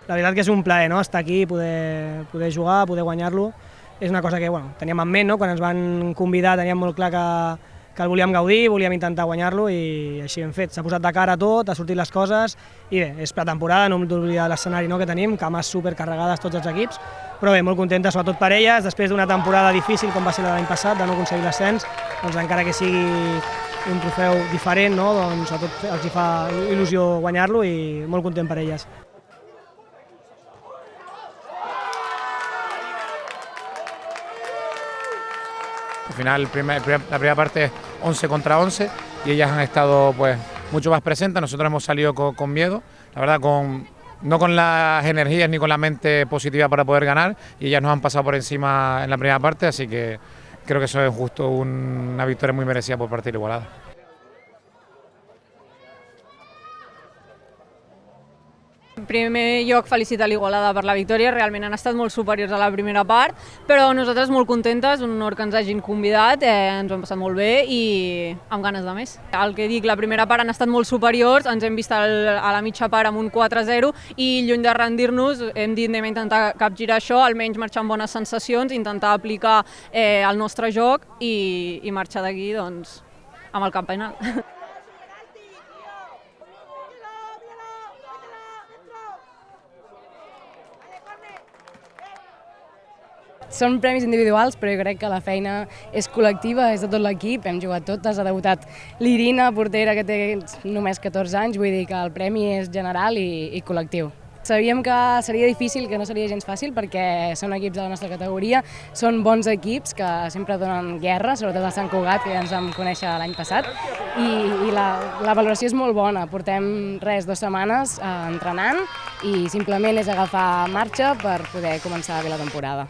La veritat que és un plaer, no?, estar aquí, poder jugar, poder guanyar-lo. És una cosa que teníem en ment, no?, quan ens van convidar teníem molt clar que el volíem gaudir, volíem intentar guanyar-lo i així hem fet. S'ha posat de cara tot, ha sortit les coses i bé, és pretemporada, no hem d'oblidar l'escenari que tenim, cames supercarregades tots els equips, però bé, molt contenta sobretot per elles, després d'una temporada difícil com va ser l'any passat, de no aconseguir l'ascens, doncs encara que sigui un trofeu diferent, no?, doncs a tot els fa il·lusió guanyar-lo i molt content per elles. Al final, la primera parte es 11 contra 11 y ellas han estado pues mucho más presentes. Nosotros hemos salido con miedo, la verdad, no con las energías ni con la mente positiva para poder ganar, y ellas nos han pasado por encima en la primera parte, así que creo que eso es justo una victoria muy merecida por parte de Igualada. En primer lloc, felicitar l'Igualada per la victòria, realment han estat molt superiors a la primera part, però nosaltres molt contentes, un honor que ens hagin convidat, ens ho hem passat molt bé i amb ganes de més. El que dic, la primera part han estat molt superiors, ens hem vist a la mitja part amb un 4-0 i lluny de rendir-nos hem dit anem a intentar capgirar això, almenys marxar amb bones sensacions, intentar aplicar el nostre joc i marxar d'aquí doncs, amb el cap ben alt. Són premis individuals, però jo crec que la feina és col·lectiva, és de tot l'equip, hem jugat totes, ha debutat l'Irina, portera, que té només 14 anys, vull dir que el premi és general i col·lectiu. Sabíem que seria difícil, que no seria gens fàcil, perquè són equips de la nostra categoria, són bons equips que sempre donen guerra, sobretot el Sant Cugat, que ja ens vam conèixer l'any passat, i la valoració és molt bona. Portem 2 setmanes entrenant i simplement és agafar marxa per poder començar bé la temporada.